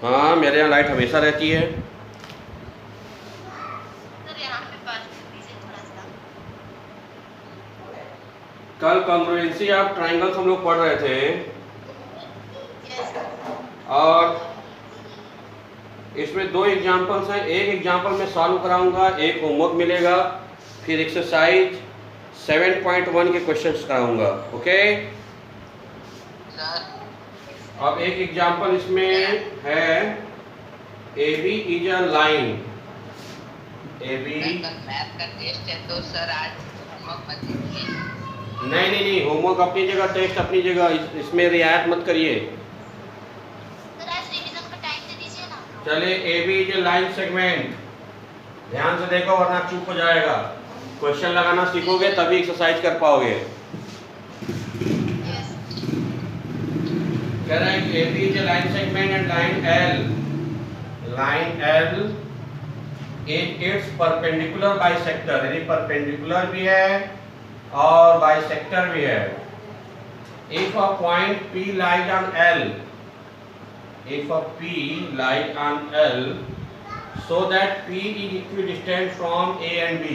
हाँ, मेरे यहाँ लाइट हमेशा रहती है। सर यहाँ पे बात कर दीजिए थोड़ा सा। कल कॉन्ग्रुएंसी ऑफ ट्राइंगल्स हम लोग पढ़ रहे थे यस सर। और इसमें दो एग्जांपल्स हैं। एक एग्जांपल मैं सॉल्व कराऊंगा, एक होमवर्क मिलेगा, फिर एक्सरसाइज 7.1 के क्वेश्चंस कराऊंगा। ओके, सर अब एक एग्जांपल इसमें है, A B is a line. A B कल मैथ का टेस्ट है तो सर आज होमवर्क मत दीजिए। नहीं नहीं नहीं, होमवर्क अपनी जगह, टेस्ट अपनी जगह, इसमें रियायत मत करिए। सर आज रिवीजन का टाइम दे दीजिए ना। चले, A B is a line segment. ध्यान से देखो वरना चूक हो जाएगा। क्वेश्चन लगाना सीखोगे तभी एक्सरसाइज कर पाओगे। यस। कह रहा है कि A B is a line segment and line L, line L is its perpendicular bisector, यानी परपेंडिकुलर भी है और बाइसेक्टर भी है। If a point P lies on L, if a P lies on L, so that P is equidistant from A and B.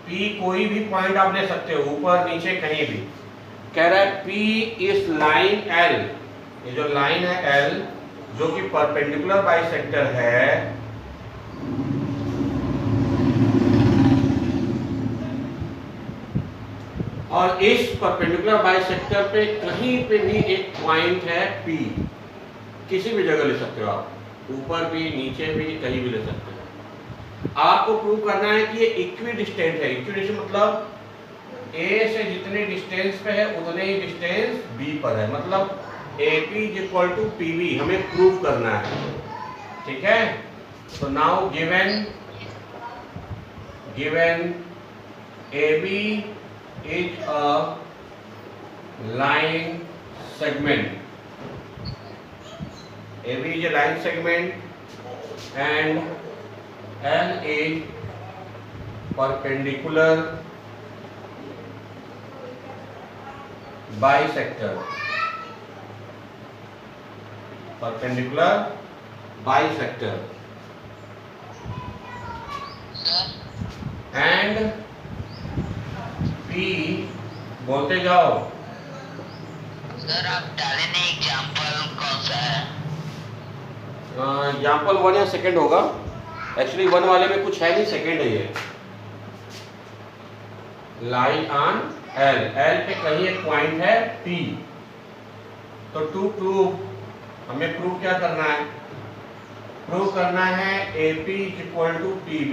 P कोई भी point आप ले सकते हो, ऊपर नीचे कहीं भी। कह रहा है P इस लाइन L, ये जो लाइन है L जो कि परपेंडिकुलर बाइसेक्टर है, और इस परपेंडिकुलर बाइसेक्टर पे कहीं पे भी एक पॉइंट है P, किसी भी जगह ले सकते हो आप, ऊपर भी नीचे भी कहीं भी ले सकते हो। आपको प्रूव करना है कि ये इक्विडिस्टेंट है। इक्विडिस्टेंट मतलब A से जितने डिस्टेंस पे है उतने ही डिस्टेंस B पर है, मतलब AP is equal to PB हमें प्रूव करना है। ठीक है, तो now given AB is a line segment. AB is a line segment and L is perpendicular bisector. Perpendicular bisector. Sir And P, बोलते जाओ। सर आप डाले नहीं एग्जाम्पल कौन सा है? एग्जाम्पल 1 या सेकंड होगा। एक्चुअली 1 वाले में कुछ है नहीं, सेकंड है ये। लाइन ऑन L, L पे कहीं एक पॉइंट है P। तो टू प्रूव हमें प्रूव क्या करना है? प्रूव करना है AP is equal to PB।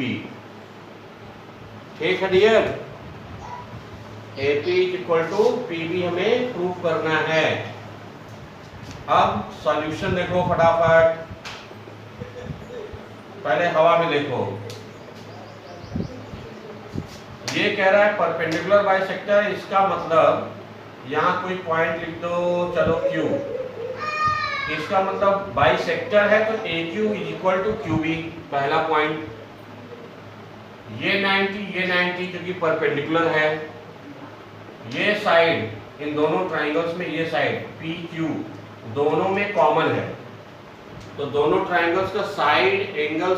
ठीक है dear, AP is equal to PB हमें प्रूव करना है। अब सॉल्यूशन देखो फटाफट, पहले हवा में देखो। ये कह रहा है परपेंडिकुलर बाइसेक्टर, इसका मतलब यहाँ कोई पॉइंट लिख दो, चलो Q। इसका मतलब बाइसेक्टर है तो AQ is equal to QB, पहला पॉइंट। ये 90 क्योंकि परपेंडिकुलर है। ये साइड, इन दोनों ट्राइंगल्स में ये साइड PQ दोनों में कॉमन है, तो दोनों ट्राइंगल्स का साइड एंगल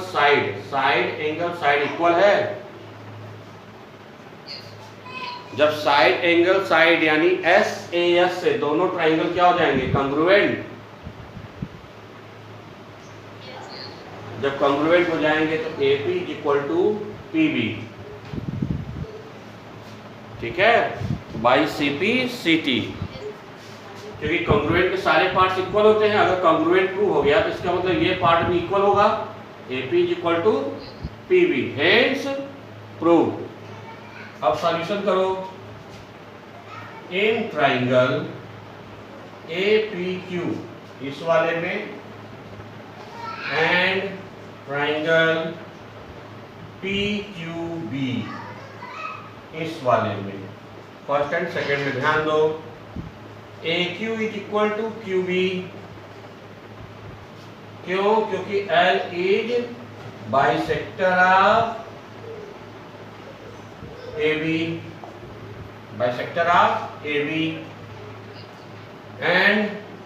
साइड इक्वल है। जब साइड एंगल साइड यानी SAS से दोनों ट्राइंगल क्या हो जाएंगे? कॉन्ग्रुएंट। जब कॉन्ग्रुएंट हो जाएंगे तो AP is equal to PB। ठीक है, बाई CP CT, क्योंकि कॉन्ग्रुएंट के सारे पार्ट्स इक्वल होते हैं। अगर कॉन्ग्रुएंट प्रूव हो गया तो इसका मतलब ये पार्ट भी इक्वल होगा, AP is equal to PB, hence prove. अब सॉल्यूशन करो। इन ट्राइंगल APQ, इस वाले में, एंड ट्राइंगल PQB, इस वाले में, फर्स्ट एंड सेकंड में ध्यान दो। AQ is equal to QB, क्यों? क्योंकि L is bisector of AB, bisector of AB, and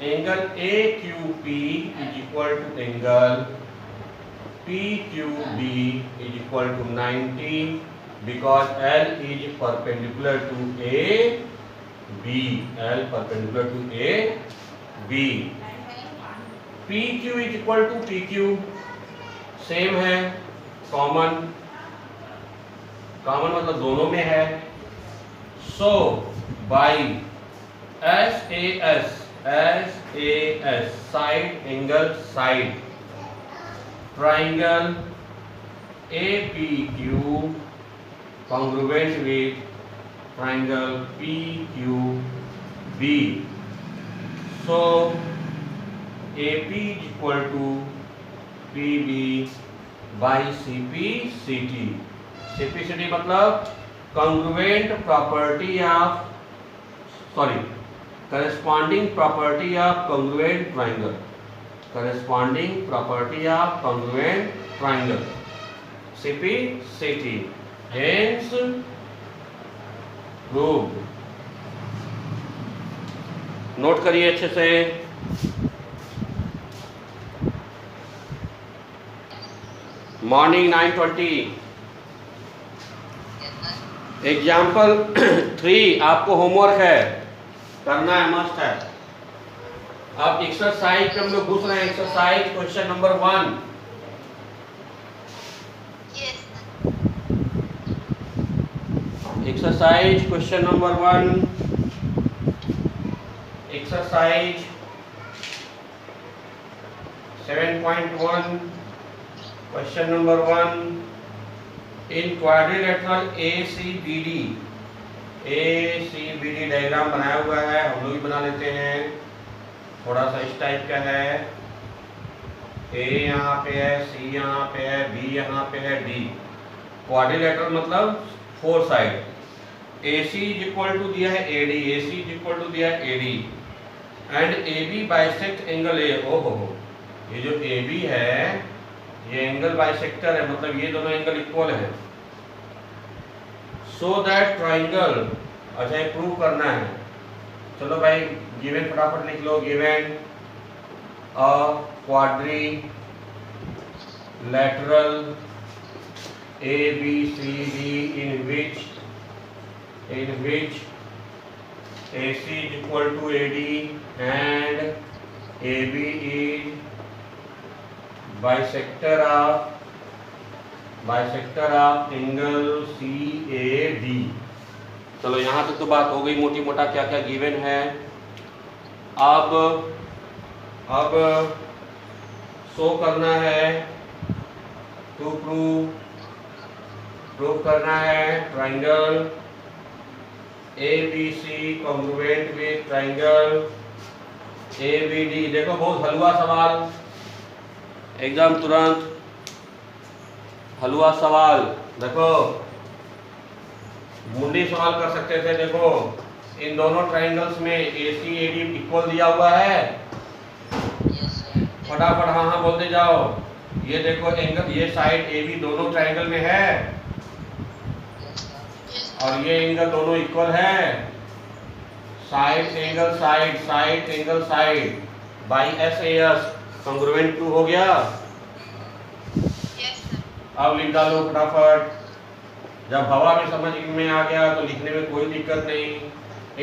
angle AQP is equal to angle PQB is equal to 90 because L is perpendicular to AB. L perpendicular to AB. PQ is equal to PQ. Same है, common मतलब दोनों में है. So by SAS side angle side triangle APQ congruent with triangle PQB. So AP is equal to PB by CPCT. CPCT मतलब congruent property of corresponding property of congruent triangle. Corresponding property of congruent triangle. CPCT. Hence proved. Note करिए अच्छे से. Morning 9:20. Example 3 आपको homework है, करना है, must है. अब एक्सरसाइज पे हम लोग घुस रहे हैं. Exercise question number 1. Exercise question number 1. Exercise 7.1. Question number 1. इन क्वाड्रिलेटरल ACBD डायग्राम बनाया हुआ है, हम लोग भी बना लेते हैं. थोड़ा सा इस टाइप का है. A यहाँ पे है, C यहाँ पे है, B यहाँ पे है, D. क्वाड्रिलेटरल मतलब 4 side. AC is equal to दिया है AD, AC is equal to दिया है AD and AB bisect angle A. ओहो, ये जो AB है ये एंगल बाइसेक्टर है, मतलब ये दोनों एंगल इक्वल है. सो दैट ट्राइंगल, अच्छा ये प्रूव करना है. चलो भाई गिवन फटाफट लिख लो. Given a quadrilateral ABCD in which AC is equal to AD and AB is bisector of angle CAD. चलो यहाँ तक तो बात हो गई मोटी मोटा, क्या क्या गिवन है. अब शो करना है, टू प्रूव करना है triangle ABC congruent with triangle ABD. देखो बहुत हलवा सवाल, एकदम तुरंत हलवा सवाल. देखो मुंडी सवाल कर सकते थे. देखो इन दोनों ट्राइंगल्स में AC AD इक्वल दिया हुआ है. फटाफट हाँ हाँ बोलते जाओ. ये देखो एंगल, ये साइड AB दोनों ट्राइंगल में है और ये एंगल दोनों इक्वल है. Side angle side by SAS congruent to हो गया. अब लिख डालो फटाफट. जब हवा में समझ में आ गया तो लिखने में कोई दिक्कत नहीं.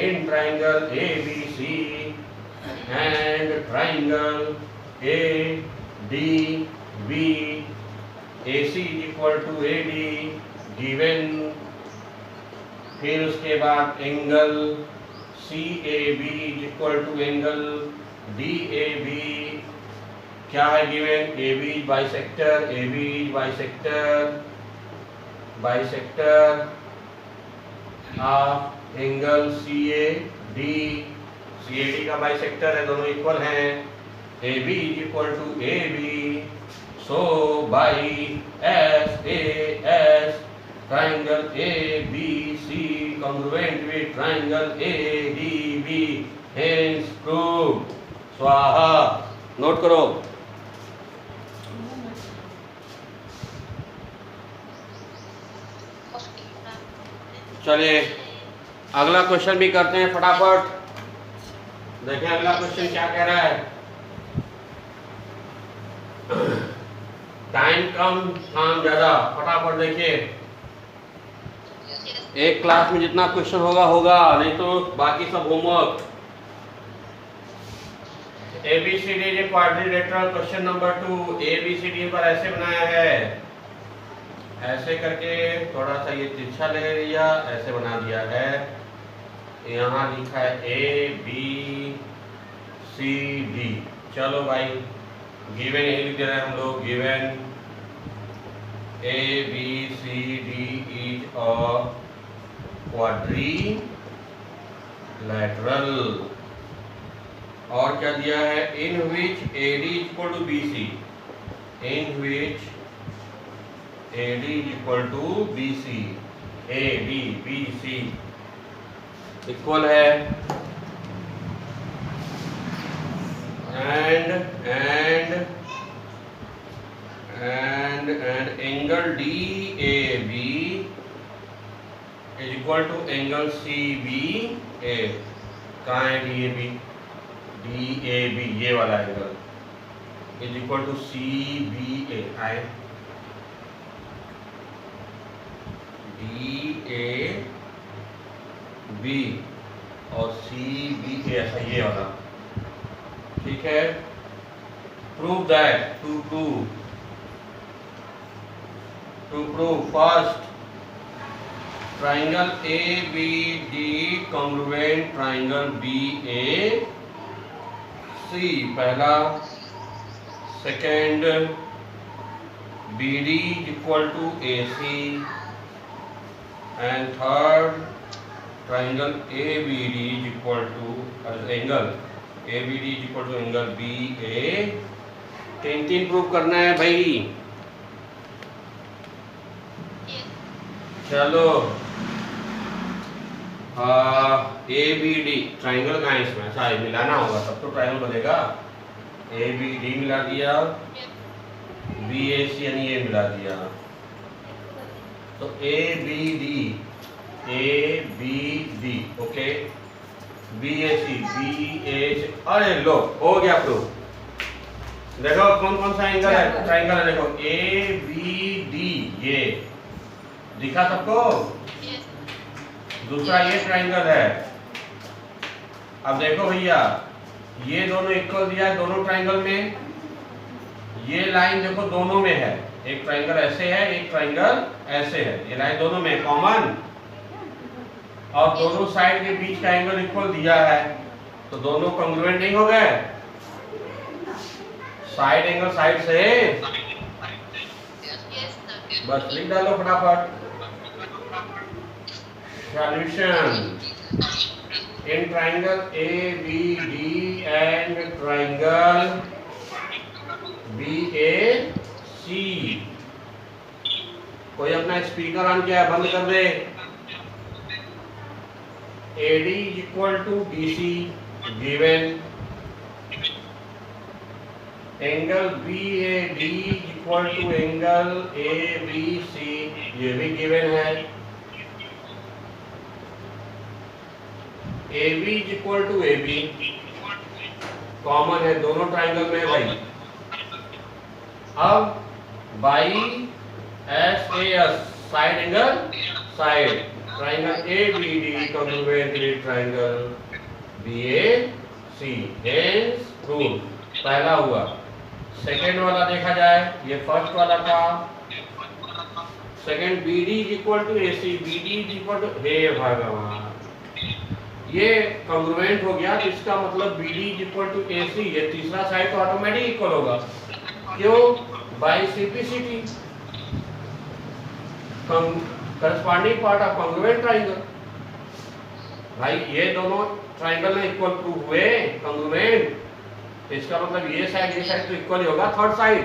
In triangle ABC and triangle ADB AC is equal to AD given. फिर उसके बाद angle CAB is equal to angle DAB. क्या है given? AB is bisector of angle CAD का बाइसेक्टर है, दोनों इक्वल हैं. AB is equal to AB. So by SAS triangle ABC congruent with triangle ADB, hence proved. स्वाहा. Note करो. चलिए अगला क्वेश्चन भी करते हैं फटाफट. देखें अगला क्वेश्चन क्या कह रहा है। टाइम कम काम ज्यादा, फटाफट देखिए। एक क्लास में जितना क्वेश्चन होगा होगा, नहीं तो बाकी सब homework. ABCD quadrilateral question number 2। ABCD पर ऐसे बनाया है, ऐसे करके थोड़ा सा ये तिरछा ले लिया, ऐसे बना दिया है। यहाँ लिखा है ABCD। चलो भाई गिवन यही लिख दे रहे हैं हम लोग, given ABCD is a quadrilateral. और क्या दिया है, in which AD equal to BC, in which AD equal to BC, AD BC equal है, and angle DAB is equal to angle CBA। कहाँ है DAB? DAB ये वाला angle is equal to CBA। आए DAB और CBA ऐसा ये वाला, ठीक है। Prove that, to prove first triangle ABD congruent triangle BAC पहला। Second BD equal to AC। And third triangle ABD equal to angle ABD equal to angle BA। तीन प्रूव करना है भाई। चलो ABD ट्राइंगल का इसमें ऐसा मिलाना होगा तब तो ट्राइंगल बनेगा। ABD मिला दिया, BAC यानी ये मिला दिया, तो ABD ओके, BAC अरे लो हो गया प्रूफ। देखो कौन कौन सा एंगल है, ट्राइंगल है, देखो ABD ये दिखा सबको। दूसरा ये ट्राइंगल है। अब देखो भैया ये दोनों इक्वल दिया है दोनों ट्राइंगल में। ये लाइन देखो दोनों में है, एक ट्राइंगल ऐसे है, एक ट्राइंगल ऐसे है, ये लाइन दोनों में कॉमन। और दोनों साइड के बीच का एंगल इक्वल दिया है, तो दोनों कॉन्ग्रुएंट नहीं हो गए। साइड एंगल साइड से बस लिख डालो फटाफट। Solution in triangle ABD and triangle BAC। कोई अपना स्पीकर ऑन किया है, बंद कर दे। AD equal to BC given, angle BAD equal to angle ABC ये भी गिवन है। AB equal to AB common है दोनों ट्राइंगल में भाई। अब by SAS side angle side triangle ABD congruent triangle BAC। Hence prove पहला हुआ। सेकेंड वाला देखा जाए, ये फर्स्ट वाला था। Second BD equal to AC, BD equal to, हे भगवान ये कॉन्ग्रुएंट हो गया, तो इसका मतलब BD इक्वल टू AC, ये तीसरा साइड तो ऑटोमेटिक इक्वल होगा। क्यों? By CPCT corresponding part of congruent triangle. भाई ये दोनों ट्राइंगल में इक्वल प्रूव हुए कॉन्ग्रुएंट, इसका मतलब ये साइड तो इक्वल ही होगा। थर्ड साइड,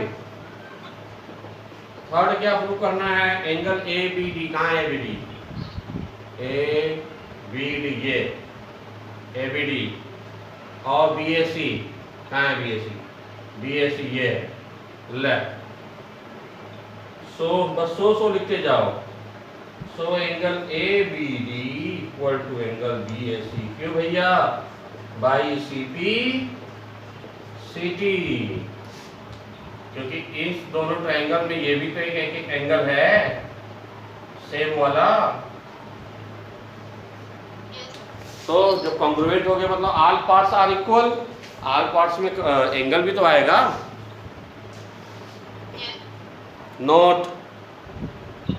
थर्ड क्या प्रूव करना है, एंगल ABD। कहाँ है ABD? ABD ये ABD और BAC कहाँ है BAC? BAC ये लेफ्ट। सो बस सो लिखते जाओ। So angle ABD equal to angle BAC। क्यों भैया? By C P C T, क्योंकि इस दोनों ट्रायंगल में ये भी तो एक एंगल है सेम वाला। तो जब कॉन्ग्रुएंट हो गया मतलब all parts are equal, all parts में एंगल भी तो आएगा। नोट